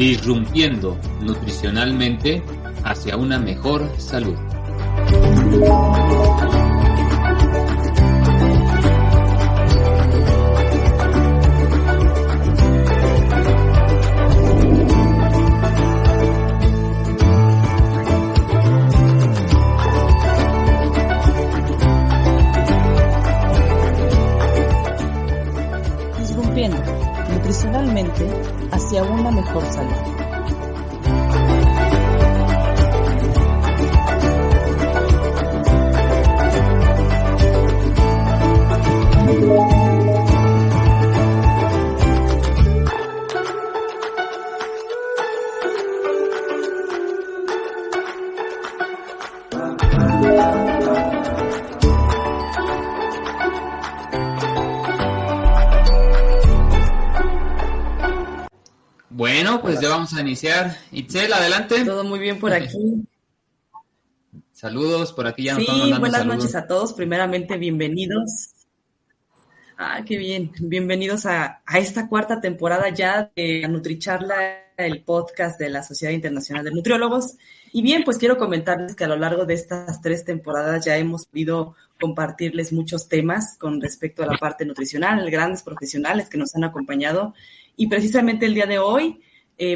Disrumpiendo nutricionalmente hacia una mejor salud. Disrumpiendo nutricionalmente hacia una mejor salud. Bueno, pues ya vamos a iniciar. Itzel, adelante. Todo muy bien por aquí. Saludos, por aquí ya nos están Sí, mandando buenas saludos. noches a todos. Primeramente, bienvenidos. Qué bien. Bienvenidos a esta cuarta temporada ya de NutriCharla, el podcast de la Sociedad Internacional de Nutriólogos. Y bien, pues quiero comentarles que a lo largo de estas 3 temporadas ya hemos podido compartirles muchos temas con respecto a la parte nutricional, grandes profesionales que nos han acompañado. Y precisamente el día de hoy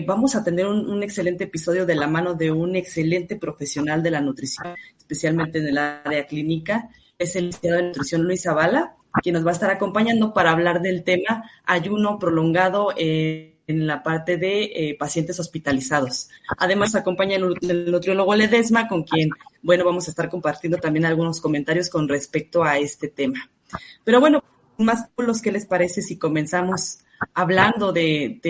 vamos a tener un excelente episodio de la mano de un excelente profesional de la nutrición, especialmente en el área clínica. Es el licenciado de nutrición Luis Zavala, quien nos va a estar acompañando para hablar del tema ayuno prolongado en la parte de pacientes hospitalizados. Además, acompaña el nutriólogo Ledesma, con quien, bueno, vamos a estar compartiendo también algunos comentarios con respecto a este tema. Pero bueno, más por los que les parece si comenzamos hablando de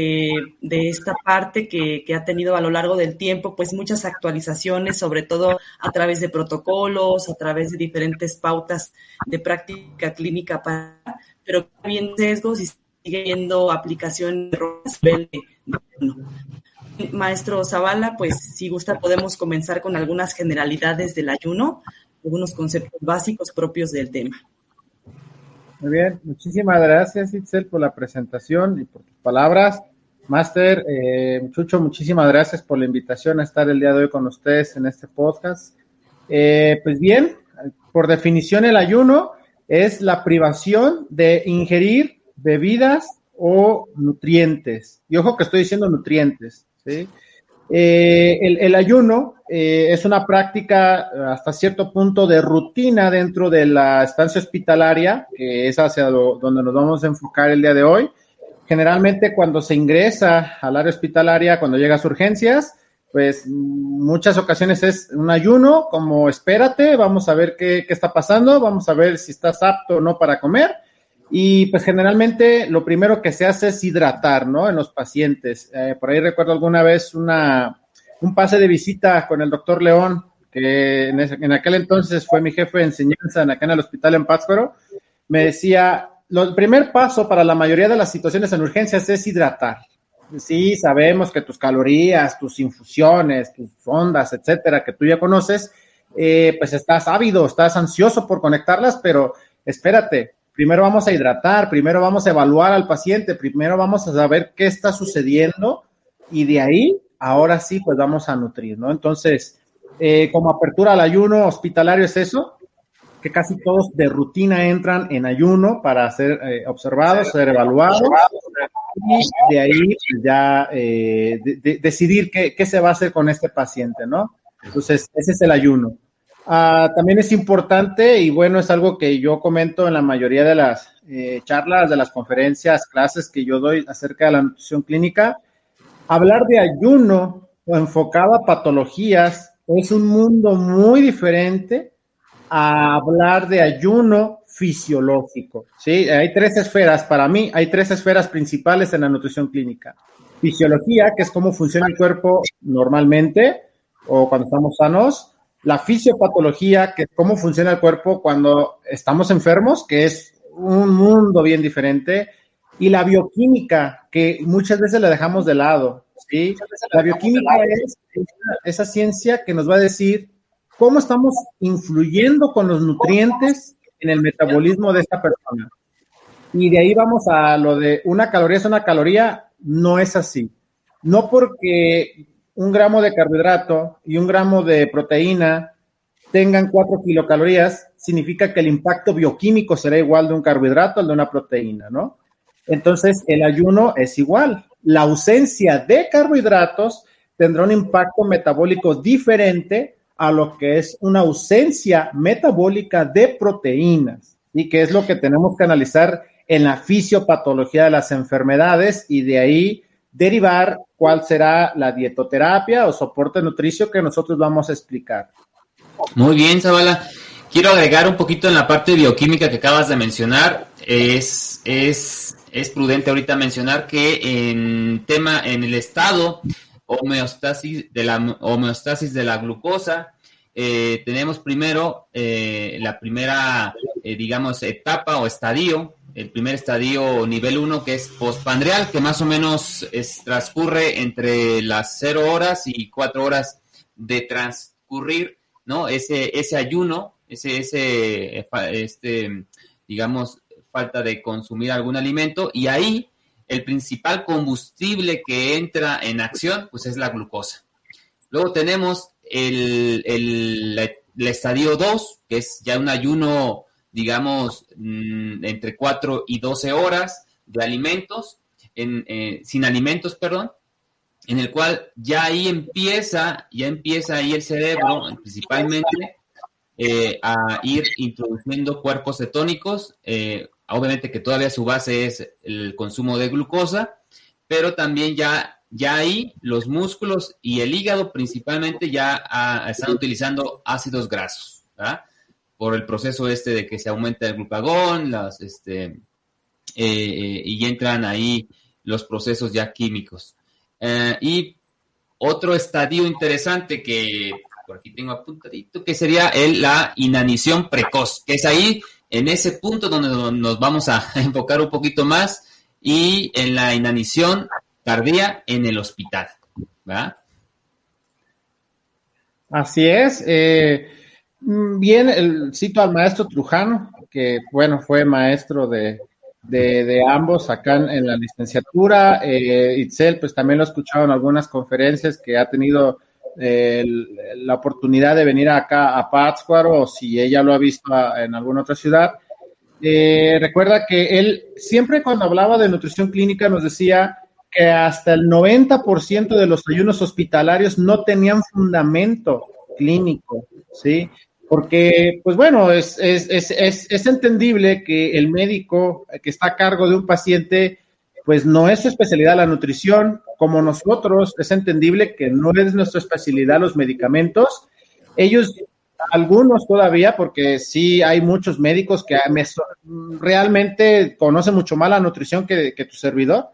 esta parte que ha tenido a lo largo del tiempo, pues muchas actualizaciones, sobre todo a través de protocolos, a través de diferentes pautas de práctica clínica, pero también sesgos y sigue habiendo aplicación de nivel de uno. Maestro Zavala, pues si gusta podemos comenzar con algunas generalidades del ayuno, algunos conceptos básicos propios del tema. Muy bien, muchísimas gracias, Itzel, por la presentación y por tus palabras. Máster, Chucho, muchísimas gracias por la invitación a estar el día de hoy con ustedes en este podcast. Pues bien, por definición el ayuno es la privación de ingerir bebidas o nutrientes. Y ojo que estoy diciendo nutrientes, ¿sí? El ayuno es una práctica hasta cierto punto de rutina dentro de la estancia hospitalaria, que es hacia donde nos vamos a enfocar el día de hoy. Generalmente cuando se ingresa al área hospitalaria, cuando llegas a urgencias, pues muchas ocasiones es un ayuno, como espérate, vamos a ver qué está pasando, vamos a ver si estás apto o no para comer. Y pues generalmente lo primero que se hace es hidratar, ¿no? En los pacientes. Por ahí recuerdo alguna vez un pase de visita con el doctor León, que en aquel entonces fue mi jefe de enseñanza acá en el hospital en Pátzcuaro. Me decía, el primer paso para la mayoría de las situaciones en urgencias es hidratar. Sí, sabemos que tus calorías, tus infusiones, tus ondas, etcétera, que tú ya conoces, pues estás ávido, estás ansioso por conectarlas, pero espérate. Primero vamos a hidratar, primero vamos a evaluar al paciente, primero vamos a saber qué está sucediendo y de ahí, ahora sí, pues vamos a nutrir, ¿no? Entonces, como apertura al ayuno hospitalario es eso, que casi todos de rutina entran en ayuno para ser observados, ser evaluados y de ahí pues, ya decidir qué se va a hacer con este paciente, ¿no? Entonces, ese es el ayuno. También es importante y bueno, es algo que yo comento en la mayoría de las charlas, de las conferencias, clases que yo doy acerca de la nutrición clínica. Hablar de ayuno o enfocado a patologías es un mundo muy diferente a hablar de ayuno fisiológico, ¿sí? Hay 3 esferas, para mí hay 3 esferas principales en la nutrición clínica. Fisiología, que es cómo funciona el cuerpo normalmente o cuando estamos sanos. La fisiopatología, que es cómo funciona el cuerpo cuando estamos enfermos, que es un mundo bien diferente. Y la bioquímica, que muchas veces la dejamos de lado, ¿sí? La bioquímica es esa ciencia que nos va a decir cómo estamos influyendo con los nutrientes en el metabolismo de esta persona. Y de ahí vamos a lo de una caloría es una caloría, no es así. no porque un gramo de carbohidrato y un gramo de proteína tengan 4 kilocalorías, significa que el impacto bioquímico será igual de un carbohidrato al de una proteína, ¿no? Entonces, el ayuno es igual. La ausencia de carbohidratos tendrá un impacto metabólico diferente a lo que es una ausencia metabólica de proteínas, y que es lo que tenemos que analizar en la fisiopatología de las enfermedades, y de ahí derivar cuál será la dietoterapia o soporte nutricio que nosotros vamos a explicar. Muy bien, Zavala. Quiero agregar un poquito en la parte bioquímica que acabas de mencionar. Es prudente ahorita mencionar que en el estado homeostasis de la glucosa, tenemos primero la primera, digamos, etapa o estadio, el primer estadio nivel 1, que es postpandreal, que más o menos transcurre entre las 0 horas y 4 horas de transcurrir, ¿no? Ese ayuno, digamos, falta de consumir algún alimento, y ahí el principal combustible que entra en acción, pues es la glucosa. Luego tenemos el estadio 2, que es ya un ayuno, digamos, entre 4 y 12 horas de alimentos, sin alimentos, perdón, en el cual ya empieza ahí el cerebro, principalmente, a ir introduciendo cuerpos cetónicos, obviamente que todavía su base es el consumo de glucosa, pero también ya ahí los músculos y el hígado principalmente ya están utilizando ácidos grasos, ¿verdad? Por el proceso de que se aumenta el glucagón, y entran ahí los procesos ya químicos. Y otro estadio interesante que por aquí tengo apuntadito, que sería la inanición precoz, que es ahí, en ese punto donde nos vamos a enfocar un poquito más, y en la inanición tardía en el hospital, ¿verdad? Así es. Bien, cito al maestro Trujano, que, bueno, fue maestro de ambos acá en la licenciatura. Itzel, pues también lo he escuchado en algunas conferencias que ha tenido la oportunidad de venir acá a Pátzcuaro, o si ella lo ha visto en alguna otra ciudad. Recuerda que él siempre, cuando hablaba de nutrición clínica, nos decía que hasta el 90% de los ayunos hospitalarios no tenían fundamento clínico, ¿sí? Porque, pues bueno, es entendible que el médico que está a cargo de un paciente, pues no es su especialidad la nutrición, como nosotros, es entendible que no es nuestra especialidad los medicamentos. Ellos, algunos todavía, porque sí hay muchos médicos que realmente conocen mucho más la nutrición que tu servidor.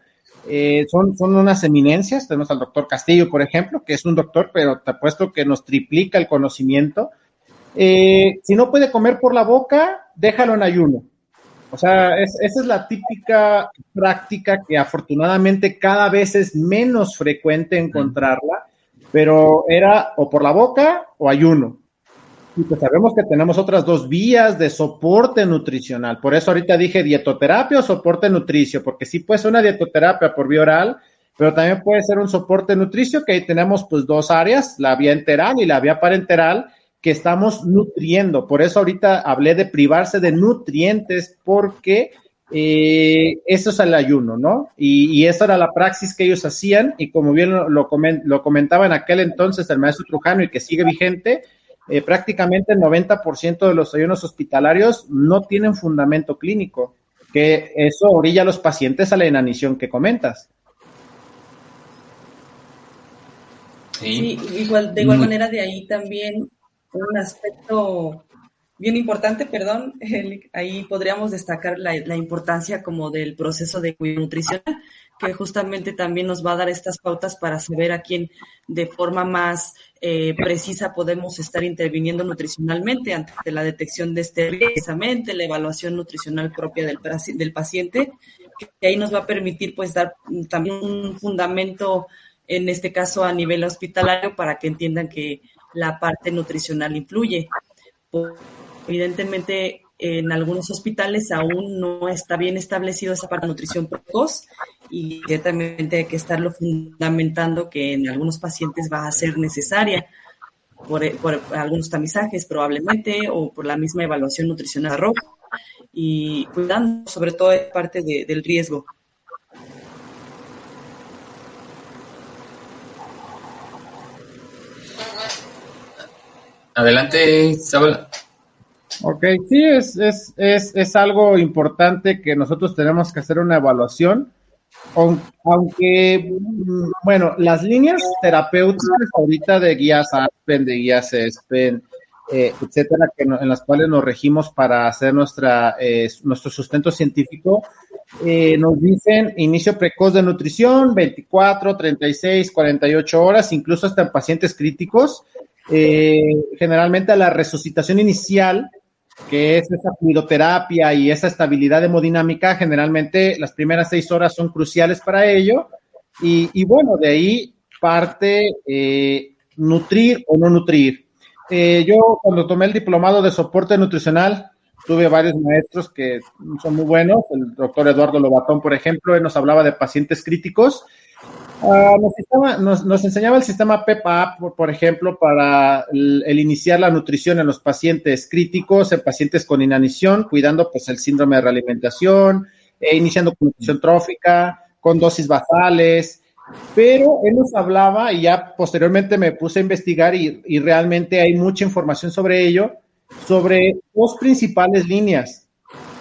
Son unas eminencias. Tenemos al doctor Castillo, por ejemplo, que es un doctor, pero te apuesto que nos triplica el conocimiento. Si no puede comer por la boca, déjalo en ayuno. O sea, esa es la típica práctica que afortunadamente cada vez es menos frecuente encontrarla, pero era o por la boca o ayuno. Y pues sabemos que tenemos otras dos vías de soporte nutricional. Por eso ahorita dije dietoterapia o soporte nutricio, porque sí puede ser una dietoterapia por vía oral, pero también puede ser un soporte nutricio, que ahí tenemos pues dos áreas, la vía enteral y la vía parenteral, que estamos nutriendo. Por eso ahorita hablé de privarse de nutrientes, porque eso es el ayuno, ¿no? Y esa era la praxis que ellos hacían, y como bien lo comentaba en aquel entonces el maestro Trujano, y que sigue vigente, prácticamente el 90% de los ayunos hospitalarios no tienen fundamento clínico, que eso orilla a los pacientes a la inanición que comentas. Sí, de igual manera, de ahí también un aspecto bien importante, ahí podríamos destacar la importancia como del proceso de cuidado nutricional, que justamente también nos va a dar estas pautas para saber a quién de forma más precisa podemos estar interviniendo nutricionalmente ante la detección de precisamente la evaluación nutricional propia del paciente, que ahí nos va a permitir pues dar también un fundamento, en este caso a nivel hospitalario, para que entiendan que la parte nutricional influye. Evidentemente, en algunos hospitales aún no está bien establecido esa parte de nutrición precoz y ciertamente hay que estarlo fundamentando que en algunos pacientes va a ser necesaria por algunos tamizajes probablemente o por la misma evaluación nutricional roja y cuidando sobre todo parte del riesgo. Adelante, Zabala. Ok, sí, es algo importante que nosotros tenemos que hacer una evaluación, aunque, bueno, las líneas terapéuticas ahorita de guías Aspen, de guías ESPEN, etcétera, en las cuales nos regimos para hacer nuestro sustento científico, nos dicen inicio precoz de nutrición, 24, 36, 48 horas, incluso hasta en pacientes críticos, generalmente a la resucitación inicial, que es esa fluidoterapia y esa estabilidad hemodinámica, generalmente las primeras 6 horas son cruciales para ello, y bueno, de ahí parte nutrir o no nutrir. Yo cuando tomé el diplomado de soporte nutricional, tuve varios maestros que son muy buenos, el doctor Eduardo Lobatón, por ejemplo, él nos hablaba de pacientes críticos. Nos enseñaba el sistema PEPA, por ejemplo, para el iniciar la nutrición en los pacientes críticos, en pacientes con inanición, cuidando pues el síndrome de realimentación, iniciando con nutrición trófica, con dosis basales, pero él nos hablaba y ya posteriormente me puse a investigar y realmente hay mucha información sobre ello, sobre 2 principales líneas.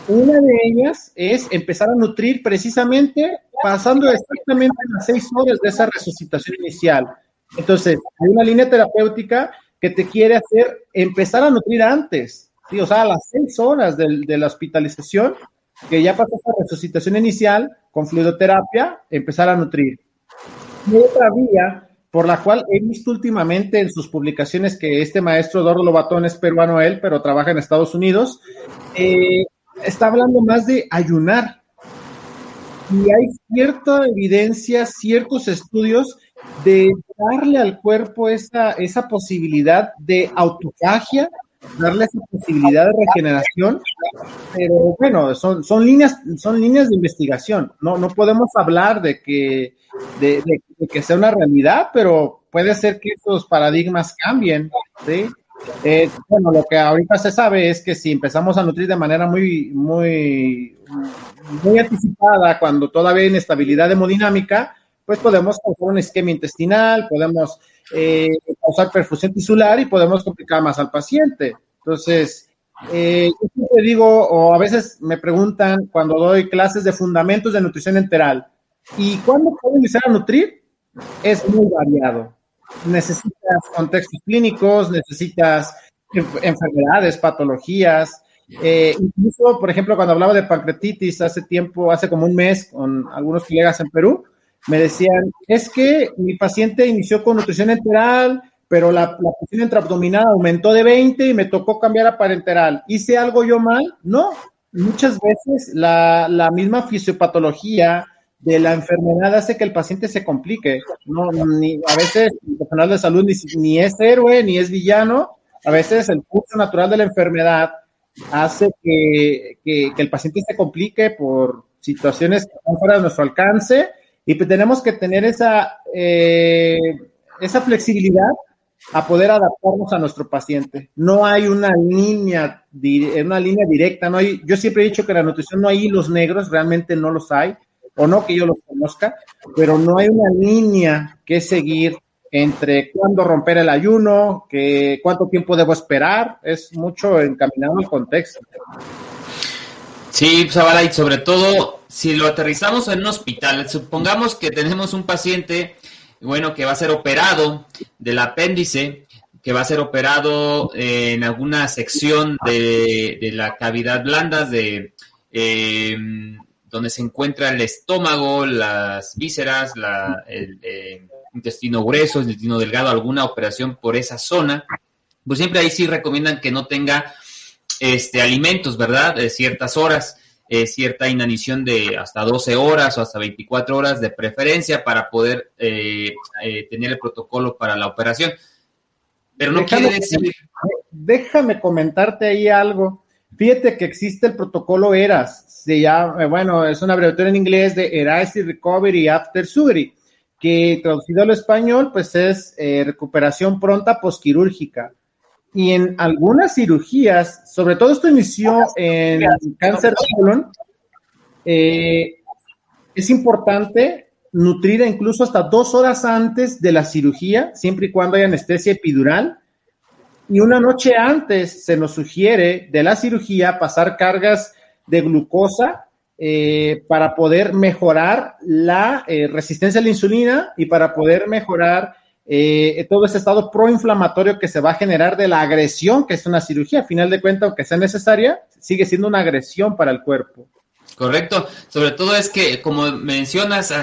Una de ellas es empezar a nutrir precisamente pasando exactamente las 6 horas de esa resucitación inicial. Entonces, hay una línea terapéutica que te quiere hacer empezar a nutrir antes, ¿sí? O sea, a las 6 horas de la hospitalización, que ya pasó esa resucitación inicial con fluidoterapia, empezar a nutrir. Y otra vía por la cual he visto últimamente en sus publicaciones que este maestro Eduardo Lobatón es peruano él, pero trabaja en Estados Unidos, está hablando más de ayunar. Y hay cierta evidencia, ciertos estudios de darle al cuerpo esa posibilidad de autofagia, darle esa posibilidad de regeneración, pero bueno, son líneas de investigación. No podemos hablar de que sea una realidad, pero puede ser que esos paradigmas cambien, ¿sí? Bueno, lo que ahorita se sabe es que si empezamos a nutrir de manera muy anticipada, cuando todavía hay inestabilidad hemodinámica, pues podemos causar un isquemia intestinal, podemos causar perfusión tisular y podemos complicar más al paciente. Entonces, yo siempre digo, o a veces me preguntan cuando doy clases de fundamentos de nutrición enteral, ¿y cuándo puedo iniciar a nutrir? Es muy variado. Necesitas contextos clínicos, necesitas enfermedades, patologías, incluso, por ejemplo, cuando hablaba de pancreatitis hace como un mes, con algunos colegas en Perú, me decían, es que mi paciente inició con nutrición enteral, pero la presión intraabdominal aumentó de 20 y me tocó cambiar a parenteral. ¿Hice algo yo mal? No. Muchas veces la misma fisiopatología de la enfermedad hace que el paciente se complique. A veces el personal de salud ni es héroe, ni es villano. A veces el curso natural de la enfermedad hace que el paciente se complique por situaciones que están fuera de nuestro alcance, y pues tenemos que tener esa flexibilidad a poder adaptarnos a nuestro paciente. No hay una línea directa. Yo siempre he dicho que en la nutrición no hay hilos negros, realmente no los hay, o no que yo los conozca, pero no hay una línea que seguir entre cuándo romper el ayuno, cuánto tiempo debo esperar. Es mucho encaminado al contexto. Sí, Zabala, y sobre todo, si lo aterrizamos en un hospital, supongamos que tenemos un paciente, bueno, que va a ser operado del apéndice, que va a ser operado en alguna sección de la cavidad blanda, donde se encuentra el estómago, las vísceras, el intestino grueso, el intestino delgado, alguna operación por esa zona, pues siempre ahí sí recomiendan que no tenga alimentos, ¿verdad? De ciertas horas, cierta inanición de hasta 12 horas o hasta 24 horas de preferencia para poder tener el protocolo para la operación. Pero no quiere decir... Déjame comentarte ahí algo. Fíjate que existe el protocolo ERAS, se llama, bueno, es una abreviatura en inglés de Erasis Recovery After Surgery, que traducido al español, pues es recuperación pronta posquirúrgica. Y en algunas cirugías, sobre todo esto inició en cáncer de colon, es importante nutrir incluso hasta 2 horas antes de la cirugía, siempre y cuando haya anestesia epidural. Y una noche antes se nos sugiere de la cirugía pasar cargas de glucosa para poder mejorar la resistencia a la insulina y para poder mejorar todo ese estado proinflamatorio que se va a generar de la agresión que es una cirugía. A final de cuentas, aunque sea necesaria, sigue siendo una agresión para el cuerpo. Correcto. Sobre todo es que, como mencionas,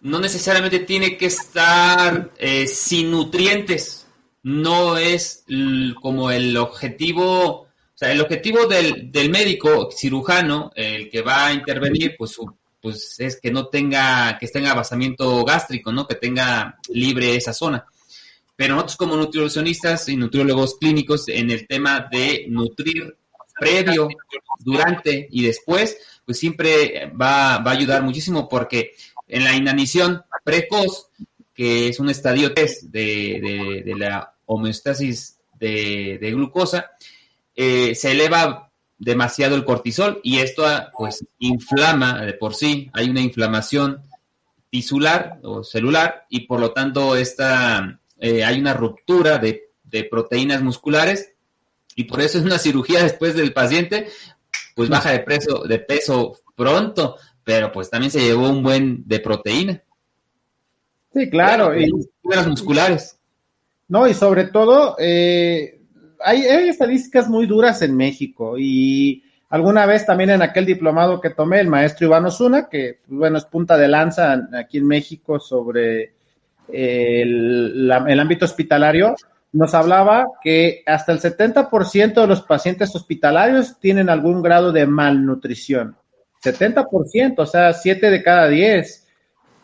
no necesariamente tiene que estar sin nutrientes. No es como el objetivo, o sea, el objetivo del médico cirujano, el que va a intervenir, pues es que no tenga, que tenga vaciamiento gástrico, ¿no? Que tenga libre esa zona. Pero nosotros como nutricionistas y nutriólogos clínicos, en el tema de nutrir previo, durante y después, pues siempre va a ayudar muchísimo, porque en la inanición precoz, que es un estadio 3 de la homeostasis de glucosa, se eleva demasiado el cortisol y esto pues inflama de por sí, hay una inflamación tisular o celular y por lo tanto hay una ruptura de proteínas musculares y por eso es una cirugía después del paciente pues baja de peso pronto, pero pues también se llevó un buen de proteína. Sí, claro. Y las musculares. No, y sobre todo, hay estadísticas muy duras en México y alguna vez también en aquel diplomado que tomé, el maestro Iván Osuna, que, bueno, es punta de lanza aquí en México sobre el ámbito hospitalario, nos hablaba que hasta el 70% de los pacientes hospitalarios tienen algún grado de malnutrición. 70%, o sea, 7 de cada 10.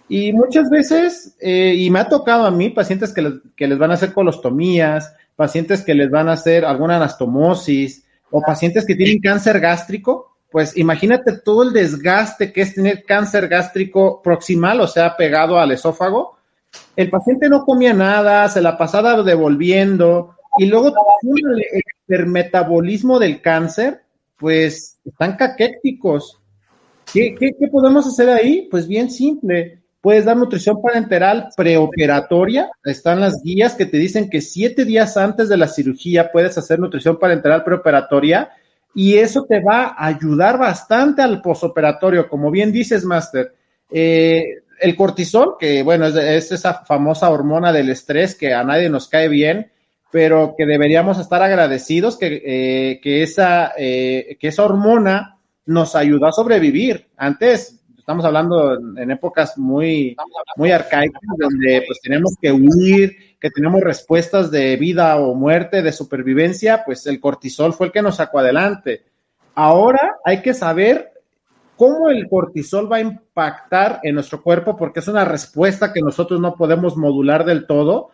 Y muchas veces, y me ha tocado a mí, pacientes que les van a hacer colostomías, pacientes que les van a hacer alguna anastomosis, o pacientes que tienen cáncer gástrico, pues imagínate todo el desgaste que es tener cáncer gástrico proximal, o sea, pegado al esófago. El paciente no comía nada, se la pasaba devolviendo, y luego el hipermetabolismo del cáncer, pues están caquéticos. ¿Qué podemos hacer ahí? Pues bien simple. Puedes dar nutrición parenteral preoperatoria. Están las guías que te dicen que 7 días antes de la cirugía puedes hacer nutrición parenteral preoperatoria y eso te va a ayudar bastante al posoperatorio. Como bien dices, Master, el cortisol, que bueno, es esa famosa hormona del estrés que a nadie nos cae bien, pero que deberíamos estar agradecidos que esa hormona nos ayudó a sobrevivir. Antes, estamos hablando en épocas muy, muy arcaicas, donde pues tenemos que huir, que tenemos respuestas de vida o muerte, de supervivencia, pues el cortisol fue el que nos sacó adelante. Ahora hay que saber cómo el cortisol va a impactar en nuestro cuerpo, porque es una respuesta que nosotros no podemos modular del todo,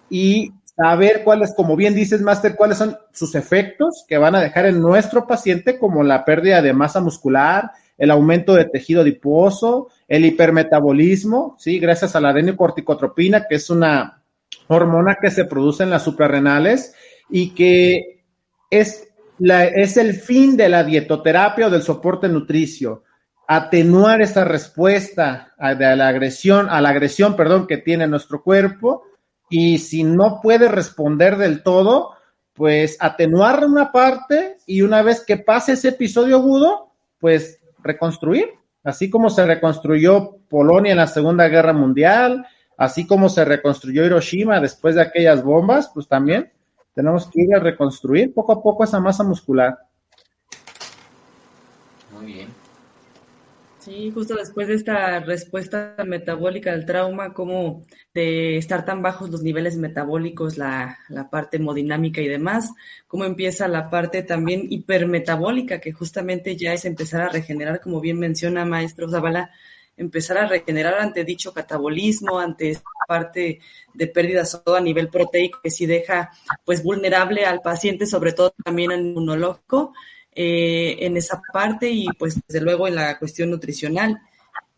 y saber cuáles, como bien dices, Master, cuáles son sus efectos que van a dejar en nuestro paciente, como la pérdida de masa muscular, el aumento de tejido adiposo, el hipermetabolismo, ¿sí? Gracias a la adenocorticotropina, que es una hormona que se produce en las suprarrenales y que es el fin de la dietoterapia o del soporte nutricio, atenuar esa respuesta a la agresión, que tiene nuestro cuerpo. Y si no puede responder del todo, pues atenuar una parte y una vez que pase ese episodio agudo, pues reconstruir. Así como se reconstruyó Polonia en la Segunda Guerra Mundial, así como se reconstruyó Hiroshima después de aquellas bombas, pues también tenemos que ir a reconstruir poco a poco esa masa muscular. Muy bien. Sí, justo después de esta respuesta metabólica al trauma, como de estar tan bajos los niveles metabólicos, la parte hemodinámica y demás, cómo empieza la parte también hipermetabólica, que justamente ya es empezar a regenerar, como bien menciona maestro Zavala, empezar a regenerar ante dicho catabolismo, ante esta parte de pérdida sobre todo a nivel proteico, que sí deja pues vulnerable al paciente, sobre todo también al inmunológico. en esa parte y pues desde luego en la cuestión nutricional.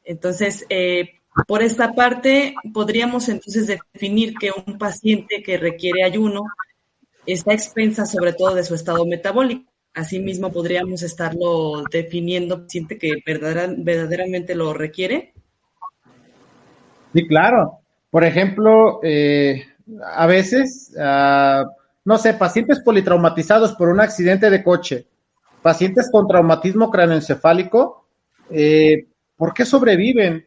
Entonces, por esta parte, podríamos entonces definir que un paciente que requiere ayuno está a expensas sobre todo de su estado metabólico. Asimismo, podríamos estarlo definiendo paciente que verdaderamente lo requiere. Sí, claro. Por ejemplo, a veces, no sé, pacientes politraumatizados por un accidente de coche, pacientes con traumatismo cráneoencefálico, ¿por qué sobreviven?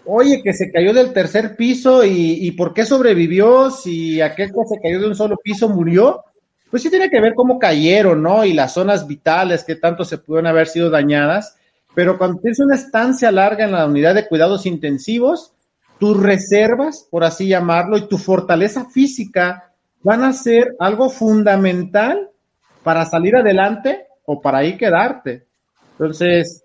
Oye, que se cayó del tercer piso y ¿por qué sobrevivió? Si aquel que se cayó de un solo piso murió, pues sí tiene que ver cómo cayeron, ¿no? Y las zonas vitales que tanto se pudieron haber sido dañadas, pero cuando tienes una estancia larga en la unidad de cuidados intensivos, tus reservas, por así llamarlo, y tu fortaleza física van a ser algo fundamental para salir adelante o para ahí quedarte. Entonces,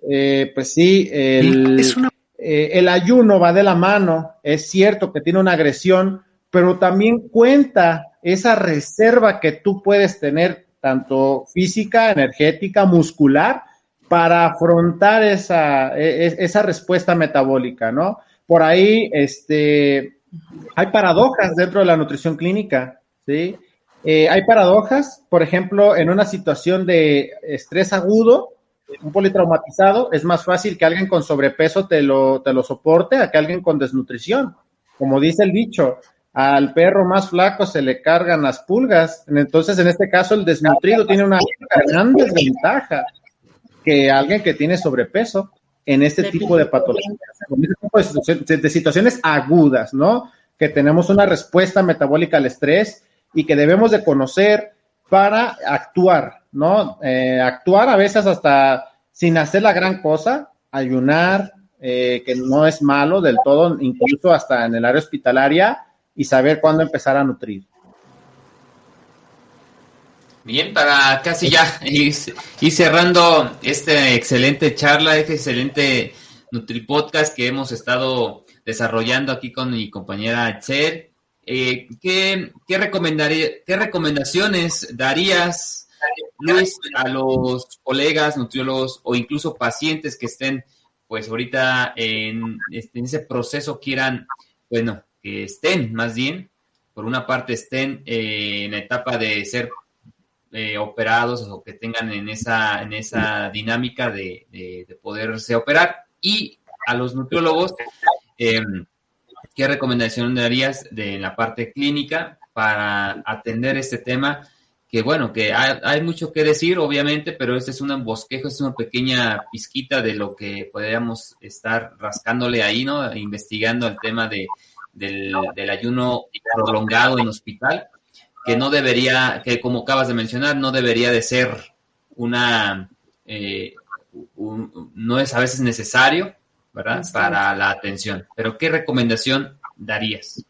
pues sí, el ayuno va de la mano, es cierto que tiene una agresión, pero también cuenta esa reserva que tú puedes tener, tanto física, energética, muscular, para afrontar esa respuesta metabólica, ¿no? Por ahí, hay paradojas dentro de la nutrición clínica, ¿sí? Hay paradojas, por ejemplo, en una situación de estrés agudo, un politraumatizado, es más fácil que alguien con sobrepeso te lo soporte a que alguien con desnutrición. Como dice el dicho, al perro más flaco se le cargan las pulgas. Entonces, en este caso, el desnutrido tiene una gran desventaja que alguien que tiene sobrepeso en este tipo de patologías, en este tipo de situaciones agudas, ¿no? Que tenemos una respuesta metabólica al estrés y que debemos de conocer para actuar, ¿no? Actuar a veces hasta sin hacer la gran cosa, ayunar, que no es malo del todo, incluso hasta en el área hospitalaria, y saber cuándo empezar a nutrir. Bien, para casi ya ir cerrando esta excelente charla, este excelente NutriPodcast que hemos estado desarrollando aquí con mi compañera Itzel. ¿Qué recomendaciones darías, Luis, a los colegas nutriólogos o incluso pacientes que estén, pues ahorita en ese proceso quieran, bueno, que estén más bien, por una parte estén en la etapa de ser operados o que tengan en esa dinámica de poderse operar, y a los nutriólogos, ¿qué recomendación darías de la parte clínica para atender este tema? Que bueno, que hay mucho que decir, obviamente, pero este es un bosquejo, es una pequeña pizquita de lo que podríamos estar rascándole ahí, ¿no? Investigando el tema del ayuno prolongado en hospital, que no debería, que como acabas de mencionar, no debería de ser no es a veces necesario, ¿verdad? Para la atención. Pero ¿qué recomendación darías?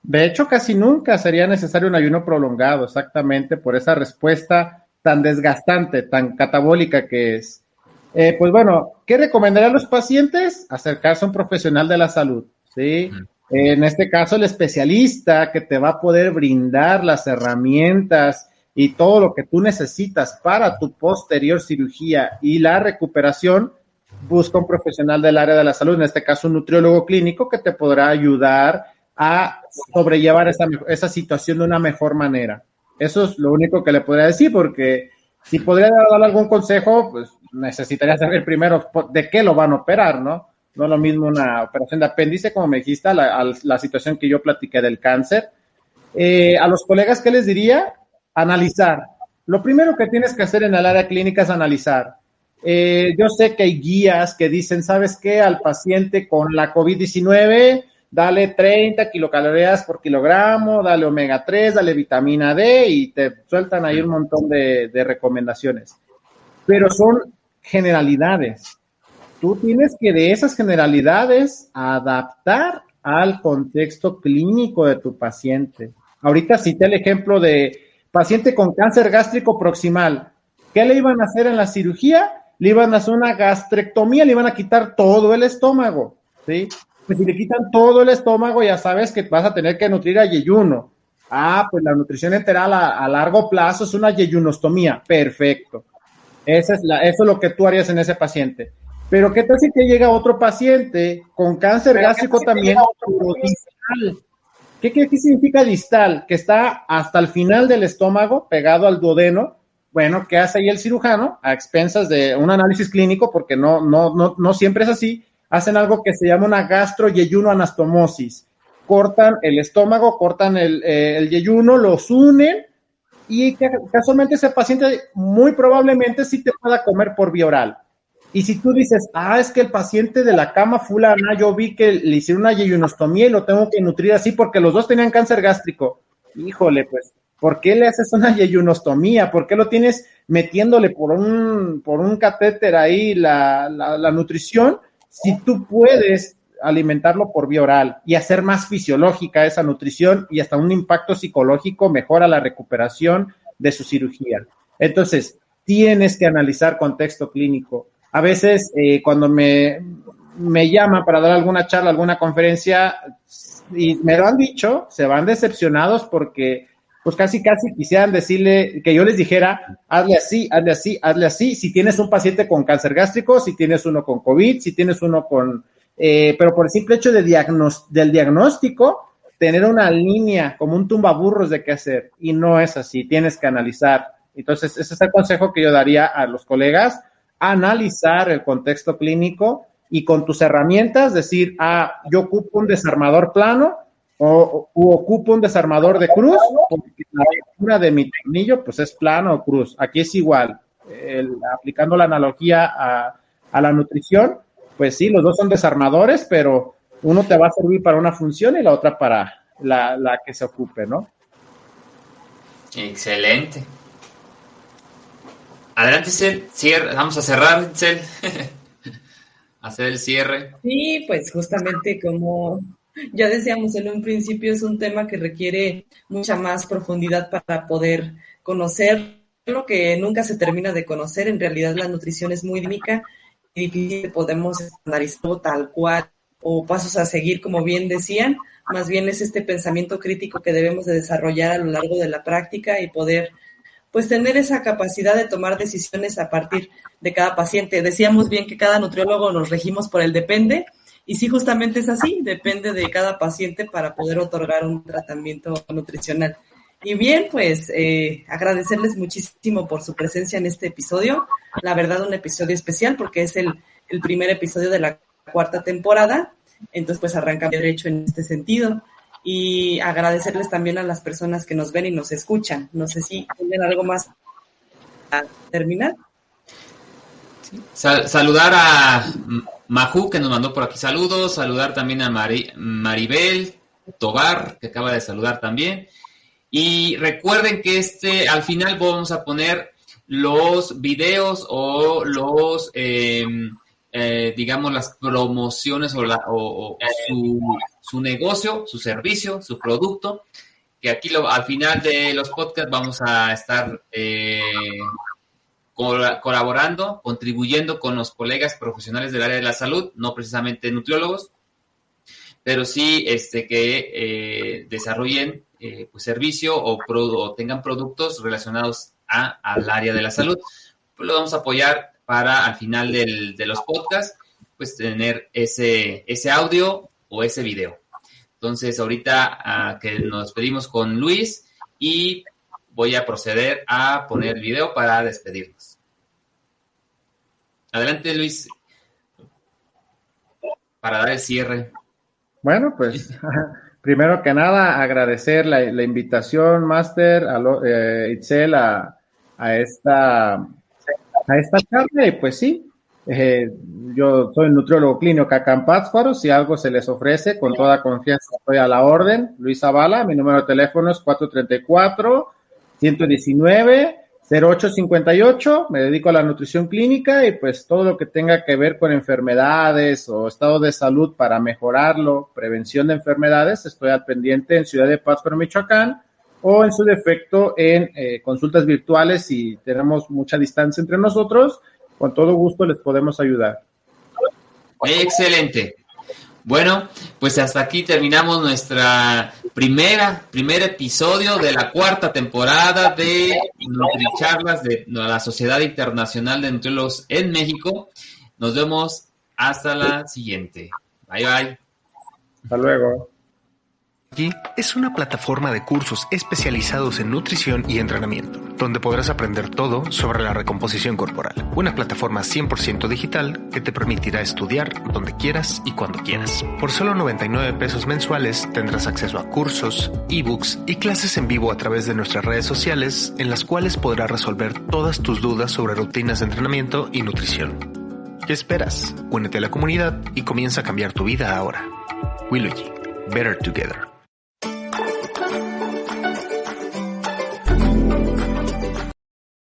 De hecho, casi nunca sería necesario un ayuno prolongado, exactamente por esa respuesta tan desgastante, tan catabólica que es. Pues bueno, ¿qué recomendaría a los pacientes? Acercarse a un profesional de la salud, ¿sí? En este caso, el especialista que te va a poder brindar las herramientas y todo lo que tú necesitas para tu posterior cirugía y la recuperación. Busca un profesional del área de la salud, en este caso un nutriólogo clínico, que te podrá ayudar a sobrellevar esa situación de una mejor manera. Eso es lo único que le podría decir, porque si podría darle algún consejo, pues necesitaría saber primero de qué lo van a operar, ¿no? No es lo mismo una operación de apéndice, como me dijiste, a la situación que yo platiqué del cáncer. A los colegas, ¿qué les diría? Analizar. Lo primero que tienes que hacer en el área clínica es analizar. Yo sé que hay guías que dicen, ¿sabes qué? Al paciente con la COVID-19, dale 30 kilocalorías por kilogramo, dale omega 3, dale vitamina D, y te sueltan ahí un montón de recomendaciones. Pero son generalidades. Tú tienes que de esas generalidades adaptar al contexto clínico de tu paciente. Ahorita cité el ejemplo de paciente con cáncer gástrico proximal. ¿Qué le iban a hacer en la cirugía? Le iban a hacer una gastrectomía, le iban a quitar todo el estómago, ¿sí? Pues si le quitan todo el estómago, ya sabes que vas a tener que nutrir a yeyuno. Pues la nutrición enteral a largo plazo es una yeyunostomía. Perfecto. Eso es lo que tú harías en ese paciente. Pero ¿qué tal si te llega otro paciente con cáncer gástrico también, pero distal? ¿Qué significa distal? Que está hasta el final del estómago, pegado al duodeno. Bueno, ¿qué hace ahí el cirujano? A expensas de un análisis clínico, porque no siempre es así, hacen algo que se llama una gastroyeyunoanastomosis. Cortan el estómago, cortan el yeyuno, los unen, y casualmente ese paciente muy probablemente sí te pueda comer por vía oral. Y si tú dices, es que el paciente de la cama fulana, yo vi que le hicieron una yeyunostomía y lo tengo que nutrir así porque los dos tenían cáncer gástrico. Híjole, pues, ¿por qué le haces una yeyunostomía? ¿Por qué lo tienes metiéndole por un catéter ahí la nutrición si tú puedes alimentarlo por vía oral y hacer más fisiológica esa nutrición y hasta un impacto psicológico mejora la recuperación de su cirugía? Entonces, tienes que analizar contexto clínico. A veces, cuando me llaman para dar alguna charla, alguna conferencia, y me lo han dicho, se van decepcionados porque pues casi quisieran decirle, que yo les dijera, hazle así, hazle así, hazle así, si tienes un paciente con cáncer gástrico, si tienes uno con COVID, si tienes uno con, pero por el simple hecho del diagnóstico, tener una línea como un tumbaburros de qué hacer, y no es así, tienes que analizar. Entonces, ese es el consejo que yo daría a los colegas, analizar el contexto clínico y con tus herramientas decir, yo ocupo un desarmador plano o ocupo un desarmador de cruz, porque la altura de mi tornillo pues es plano o cruz. Aquí es igual, aplicando la analogía a la nutrición, pues sí, los dos son desarmadores, pero uno te va a servir para una función y la otra para la que se ocupe, ¿no? Excelente. Adelante, Itzel, vamos a cerrar, Itzel. Hacer el cierre. Sí, pues justamente como ya decíamos en un principio, es un tema que requiere mucha más profundidad para poder conocer lo que nunca se termina de conocer. En realidad la nutrición es muy dinámica y difícil podemos estandarizarlo tal cual o pasos a seguir, como bien decían. Más bien es este pensamiento crítico que debemos de desarrollar a lo largo de la práctica y poder pues tener esa capacidad de tomar decisiones a partir de cada paciente. Decíamos bien que cada nutriólogo nos regimos por el depende, y sí, justamente es así, depende de cada paciente para poder otorgar un tratamiento nutricional. Y bien, pues agradecerles muchísimo por su presencia en este episodio. La verdad, un episodio especial porque es el primer episodio de la 4ª temporada, entonces pues arranca derecho en este sentido. Y agradecerles también a las personas que nos ven y nos escuchan. No sé si tienen algo más a terminar. Sí. Saludar a Majú, que nos mandó por aquí saludos, saludar también a Maribel Tobar, que acaba de saludar también. Y recuerden que al final vamos a poner los videos o los digamos las promociones o su negocio, su servicio, su producto, que aquí al final de los podcasts vamos a estar colaborando, contribuyendo con los colegas profesionales del área de la salud, no precisamente nutriólogos, pero sí que desarrollen pues servicio o tengan productos relacionados al área de la salud. Pues lo vamos a apoyar para al final de los podcasts, pues tener ese audio o ese video. Entonces, ahorita que nos despedimos con Luis y voy a proceder a poner el video para despedirnos. Adelante, Luis, para dar el cierre. Bueno, pues primero que nada agradecer la invitación, Máster, a Itzel, a esta charla, y pues sí, yo soy nutriólogo clínico acá en Pátzcuaro. Si algo se les ofrece, con toda confianza estoy a la orden. Luis Zavala, mi número de teléfono es 434-119-0858. Me dedico a la nutrición clínica y pues todo lo que tenga que ver con enfermedades o estado de salud para mejorarlo, prevención de enfermedades, estoy al pendiente en Ciudad de Pátzcuaro, Michoacán, o en su defecto en consultas virtuales. Si tenemos mucha distancia entre nosotros, con todo gusto les podemos ayudar. Excelente. Bueno, pues hasta aquí terminamos nuestra primer episodio de la 4ª temporada de NutriCharlas de la Sociedad Internacional de Nutriólogos en México. Nos vemos hasta la siguiente. Bye, bye. Hasta luego. Aquí es una plataforma de cursos especializados en nutrición y entrenamiento, donde podrás aprender todo sobre la recomposición corporal. Una plataforma 100% digital que te permitirá estudiar donde quieras y cuando quieras. Por solo 99 pesos mensuales tendrás acceso a cursos, ebooks y clases en vivo a través de nuestras redes sociales, en las cuales podrás resolver todas tus dudas sobre rutinas de entrenamiento y nutrición. ¿Qué esperas? Únete a la comunidad y comienza a cambiar tu vida ahora. Willogy, Better Together.